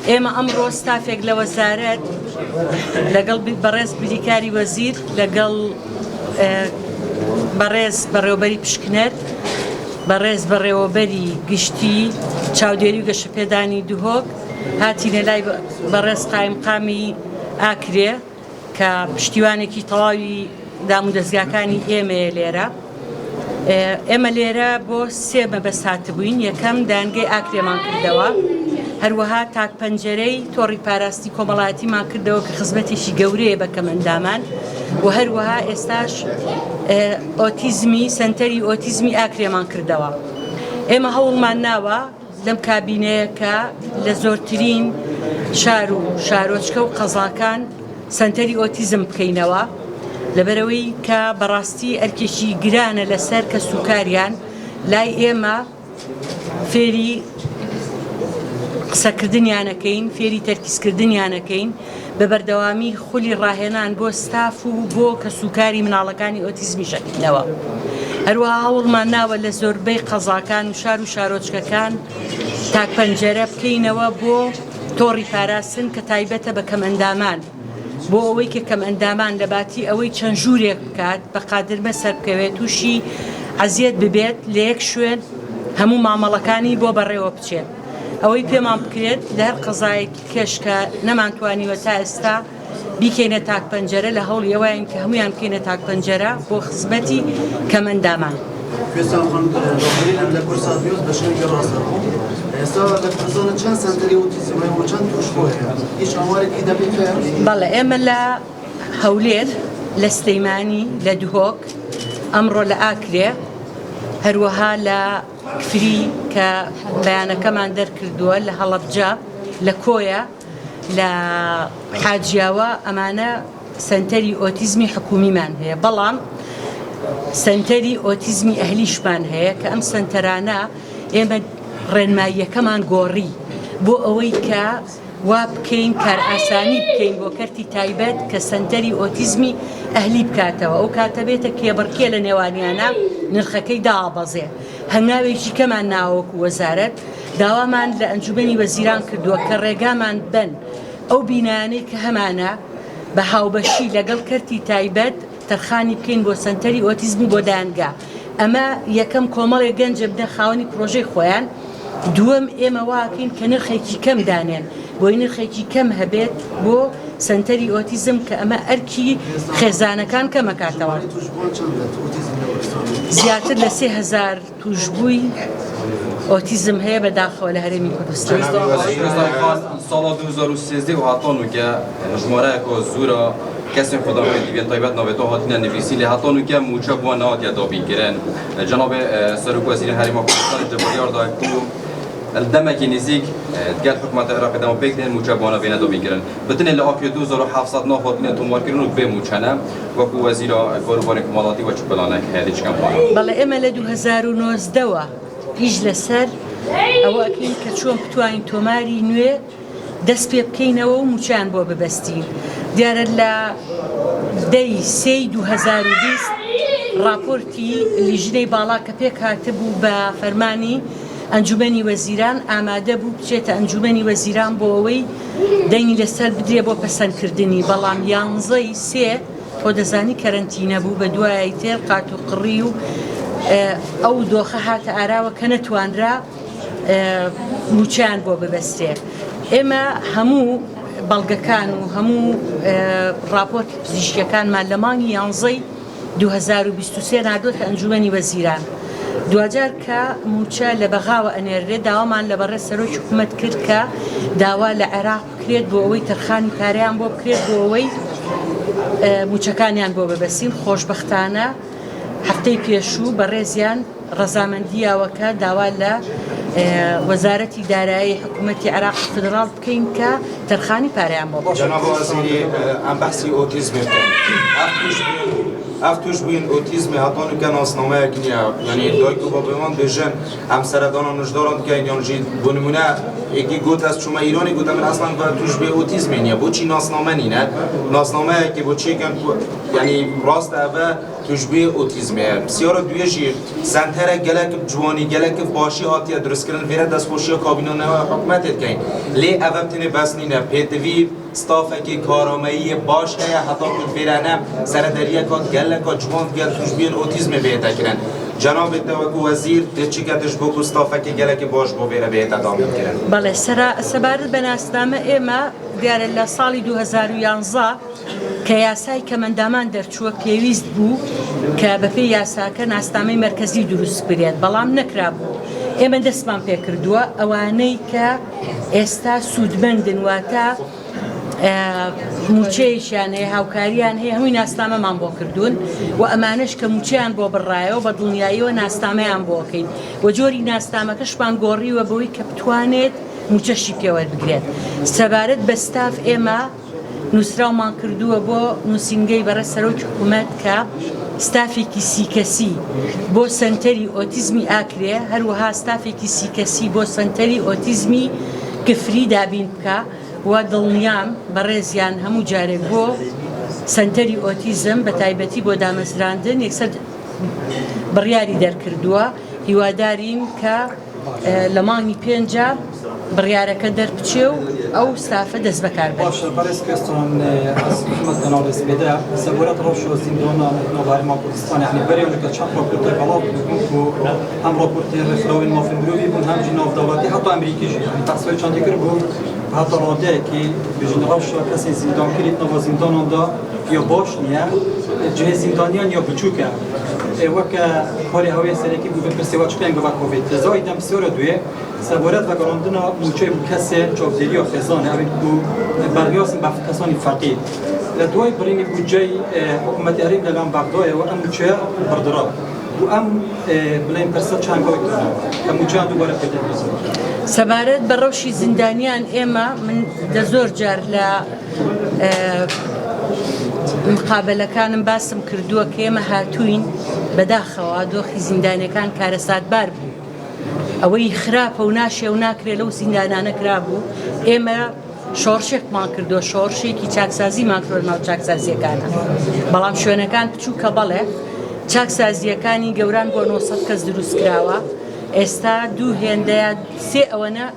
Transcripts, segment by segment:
ئێمە ئەمڕۆ ستافێک لە وەزارەت لەگەڵ بەڕێز بریکاری وەزیر لەگەڵ بەڕێز بەڕێوەبەری پشکنەر بەڕێز بەڕێوەبەری گشتی چاودێری و گەشەپێدانی دوهۆک هاتینە لای بەڕێز قایمقامی ئاکرێ کە پشتیوانێکی تەواوی دام و دەستگاکانی ئێمەیە لێرە. ئێمە لێرە بۆ سێ مەبەست هاتبووین. یەکەم دانگەی ئاکرێمان کردەوە، هەروەها تاک پەنجەرەی تۆڕی پاراستی کۆمەڵایەتیمان کردەوە کە خزمەتێکی گەورەیە بە کەمەندامان، و هەروەها ئێستاش ئۆتیزمی سنتەری ئۆتیزمی ئاکرێمان کردەوە. ئێمە هەوڵمان ناوە لەم کابینەیەکە لە زۆرترین شار و شارۆچکە و قەزاکان سنتەری ئۆتیزم بکەینەوە، لەبەرەوەی کە بەڕاستی ئەرکێکی گرانە لەسەر کە سوکاریان لای ئێمە فێری قسەکردنیانەکەین، فێری تەرکیزکردنیانەکەین، بە بەردەوامی خولی ڕاهێنان بۆ ستاف و بۆ کە سوکاری مناڵەکانی ئۆتیزمی شەکینەوە. هەروەها هەوڵمان ناوە لە زۆربەی قەزاکان و شار و شارۆچکەکان تاک پەنجەرە بکەینەوە بۆ تۆڕی پاراستن کە تایبەتە بە کەمەندامان، بۆ ئەوەی کە کەمەندامان لە باتی ئەوەی چەند ژوورێک بکات بە قادرمە سەر بکەوێت تووشی عەزیەت ببێت لە یەک شوێن هەموو مامەڵەکانی بۆ بەڕێوە بچێت. ئەوەی پێمان بکرێت لە هەر قەزایەکی کێشکە نەمانتوانیوە تا ئێستا بیکەینە تاک پەنجەرە لە هەوڵی ئەوەیان کە هەمویان بکەینە تاک پەنجەرە بۆ خزمەتی کەمەندامان. بەڵێ ئێمە لە هەولێر لە سلەیمانی لە دوهۆک ئەمڕۆ لە ئاکرێ هەروەها لە کفری کە بەیانەکەمان دەرکردووە لە هەڵەبجە لە کۆیە لە حاجیاوە ئەمانە سنتەری ئۆتیزمی حکومیمان هەیە، بەڵام سنتەری ئۆتیزمی ئەهلیشمان هەیە کە ئەم سنتەرانە ئێمە ڕێنماییەکەمان گۆڕی بۆ ئەوەی کە وا بکەین کار ئاسانی بکەین بۆ کەرتی تایبەت کە سنتەری ئۆتیزمی ئەهلی بکاتەوە. ئەو کاتە بێتە کێبڕکێ لە نێوانیانە نرخەکەی داڵبەزێ. هەنگاوێکی کەمان ناوەکو وەزارەت داوامان لە ئەنجومەنی وەزیران کردووە کە ڕێگامان بن ئەو بینانەی کە هەمانە بە هاوبەشی لەگەڵ کەرتی تایبەت تەرخانی بکەین بۆ سنتەری ئۆتیزمی بۆ دانگا. ئەمە یەکەم کۆمەڵێک گەنجە بدە خاوەنی پرۆژەی خۆیان. دووەم ئێمە واکەین کە نرخێکی کەم دانێن بۆی نرخێکی کەم هەبێت بۆ سنتەری ئۆتیزم کە ئەمە ئەرکی خێزانەکان کەمەکاتەوە. زیاتر لە 3000 توشبووی ئۆتیزم هەیە بەداخەوە لە هەرێمی کوردستان. ساڵا 2013 و هاتۆنو کە ژمارەیەکە زۆرە کەسێن خۆداوێت دیوێت تایبەت ناوێتەوە هاتینە نویسی لێ هاتۆنو کە موچە بووە نهاتیە دابینکردن. جەناب سەرۆک وەزیری هەرێما کوردستان دەبڕیاردا و دەمێکی نزیک دیگە حکوومەتی عێراق دەما پێک دێن موچە بووانە بێنە دابینکردن. بتنێ لە ئاپی 2700 ناهاتینە تۆمارکردن و بێ موچەنە وەکو وەزیرە کۆروباری کۆمەڵاتی وە چ پلانێک هەیە دیچکەم پلان. بەڵێ ئێمە لە 2019ەوە هیچ لەسەر ئەوە ئەکەین کە چۆن بتوانین تۆماری نوێ دەست پێ بکەینەوە و موچیان بۆ ببەستین. دیارە لە دەی 2020 راپۆرتی لیژنەی باڵا کە پێک هاتبوو بە فەرمانی ئەنجومەنی وەزیران ئامادە بوو بچێتە ئەنجومەنی وەزیران بۆ ئەوەی دەنگی لەسەر بدرێ بۆ پەسەندکردنی، بەڵام 11ی تۆ دەزانی کەرەنتینە بوو بە دوایای تێر قات و قڕی و ئەو دۆخە هاتە ئاراوە کە نەتوانرا موچیان بۆ ببەستێ. ئێمە هەموو بەڵگەکان و هەموو راپۆرتی پزیشکیەکانمان لە مانگی 11ی 2023 نردۆتە ئەنجومەنی وەزیران. دوجار کە موچە لە بەغاوە ئەنێرێت داوامان لە بەڕێ سەرۆکی حکوومەت کرد کە داوا لە عێراق بکرێت بۆ ئەوەی تەرخانی پارەیان بۆ بکرێت بۆ ئەوەی موچەکانیان بۆ ببەسین. خۆشبەختانە هەفتەی پێشوو بەڕێزیان ڕەزامەندیاوەکە داوا لە وەزارەتی دارایی حکوومەتی عێراق فدراڵ بکەین کە تەرخانی پارەیان بۆ بکرێت. جەناب وەزیری ئەم بەحسی ئۆتیزم ئەف توش بووین ئۆتیزمی هاتۆنو کە ناسنامەیەک نییە، یعنی دایک و بابەمان بێژن ئەم سەردانە نوژداران دکەین یان ژی بۆ نمونە یەکی گوت ئەس چوومە ئیرانی گوتە من ئەسڵان توش بێ ئۆتیزمی نییە، بۆچی ناسنامە نینە؟ ناسنامەیەکی بۆ چێکەن یعنی ڕاستە ئەوە تجبه اوتیزمه بسیار دویجی سنتر گلک جوانی گلک باشی هاتیه درست کردن ویره دست خوشی کابینانه حکومتت کن لی اوبتنه بس نینه پیتوی ستافکی کارامایی باش که حتی که ویرانه سر دریه کات گلک جوان گل تجبه اوتیزم بهتا کرن جناب توقع وزیر چی کتش بو ستافکی گلک باش بو ویره بهتا دام کرن بله سبارت بناسنامه ایما دیاره لسالی 2011 کە یاسای کەمەندامان دەرچووە پێویست بوو کە بەپێی یاساکە ناسنامەی مرکزی دروست بکرێت بەڵام نەکرابوو ئێمە دەستمان پێکردووە ئەوانەی کە ئێستا سوودمەندن واتە موچەیەکیان هەیە هاوکاریان هەیە هەمووی ناسنامەمان بۆ کردوون و ئەمانش کە موچەیان بۆ بڕایەوە بە دڵنیاییەوە ناسنامەیان بۆ بکەین و جۆری ناسنامەکەشمان گۆڕیوە بەوەی کە بتوانێت موچەشی پێوە بگرێت سەبارەت بە ستاف ئێمە نووسراومان کردووە بۆ نووسینگەی بەڕێ سەرۆکی حکوومەت کە ستافێکی سیکەسی بۆ سنتەری ئۆتیزمی ئاکرێ هەروەها ستافێکی سیکەسی بۆ سنتەری ئۆتیزمی کفری دابین بکە و دڵنیام بەڕێزیان هەموو جارێک بۆ سنتەری ئۆتیزم بە تایبەتی بۆ دامەزراندن یەکسەر بڕیاری دەرکردووە هیوادارین کە لە مانگی پێنجە بڕیارەکە دەربچێ و ئەو ستافە دەست بەکار بێت. باشه برای کوێستان از حکومت کانال سپیده سبورت روش و زندان نوباری ما کردستان یعنی بری اون که چند راپورتر بلاغ بود و هم راپورتر فراوی مافی مروی بود هم جناب دولتی حتی امریکی یعنی تقصیر چندی کرد بود حتی راده که بجن روش کسی زندان کرد نو زندان دا یا باش نیه جه زندانیان یا بچوکه وقت کاری هوای سرکی بود پرسیواچ پنگ و کووید زایدم بسیار دوی سبورت و گراندنا موچه کسی چوبزیری و خزانه اوی دو برگیاس بافکاسانی فقید لدوای برینی بودجه حکومت عرب لگام بغداد و ام موچه بردراب و ام بلین پرسه چند گوی کنه ام موچه دوباره پیدا میشه سەبارەت بە ڕەوشی زیندانیان ئێمە من دە زۆر جار لە مقابلەکانم باسم کردووە کە ئێمە هاتووین بەداخەوە دۆخی زیندانیەکان کارەساتبار بوو ئەوەی خراپە و ناشێ و ناکرێت لەو زیندانانە کرابوو ئێمە شۆڕشێکمان کردووە شۆڕشێکی چاکسازیمان کردوە ناو چاکسازیەکانە بەڵام شوێنەکان بچووکە بەڵێ چاکسازیەکانی گەوران بۆ 900 کەس دروست کراوە ئێستا دوو هێندەیە سێ ئەوەنە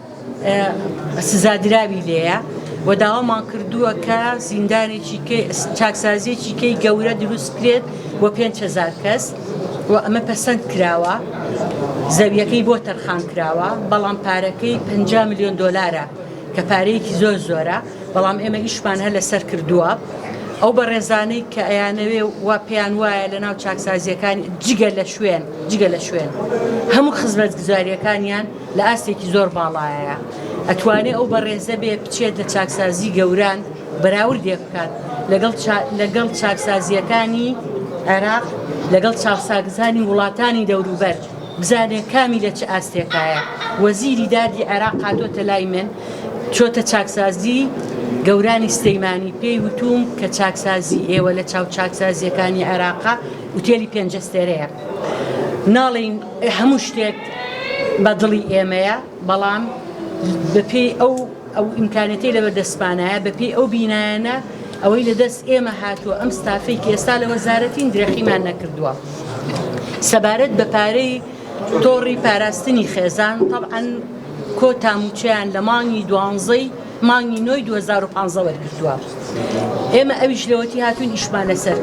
سزادراوی لێیە و داوامان کردووە کە زیندانێکی چاکسازیەکی کەی گەورە دروست کرێت بۆ 5,000 کەس و ئەمە پەسەند کراوە زەویەکەی بۆ تەرخان کراوە بەڵام پارەکەی 50 میلیۆن دۆلارە کە پارەیەکی زۆر زۆرە بەڵام ئێمە ئیشمان هەر لەسەر کردووە ئەو بە ڕێزانەی کە ئەیانەوێ وا پێیان وایە لە ناو چاکسازیەکانی جگە لە شوێن هەموو خزمەتگوزاریەکانیان لە ئاستێکی زۆر باڵایە ئەتوانێت ئەو بە ڕێزە بێ بچێت لە چاکسازی گەوران بەراوردێک بکات لەگەڵ چاکسازیەکانی عێراق لەگەڵ چاکسازانی وڵاتانی دەوروبەر بزانێت کامی لە چ ئاستێکایە وەزیری دادی عێراق هاتۆتە لای من چۆتە چاکسازی گەورانی سلەیمانی پێی وتوم کە چاکسازی ئێوە لە چاو چاکسازیەکانی عێراقا وتێلی پێنجەستێرەیە ناڵین هەموو شتێک بە دڵی ئێمەیە بەڵام بەپێی ئەو ئیمکانەتی لە بەدەستپانایە بەپێی ئەو بینایانە ئەوەی لە دەست ئێمە هاتووە ئەم ستافەی کە ئێستا لە وەزارەتین درێخیمان نەکردووە سەبارەت بە پارەی تۆڕی پاراستنی خێزان طبعاً کۆتا موچەیان لە مانگی 12 مانگی 9 2015 وەرگرتووە ئێمە ئەویش لەوەتی هاتوون ئیشمان لەسەر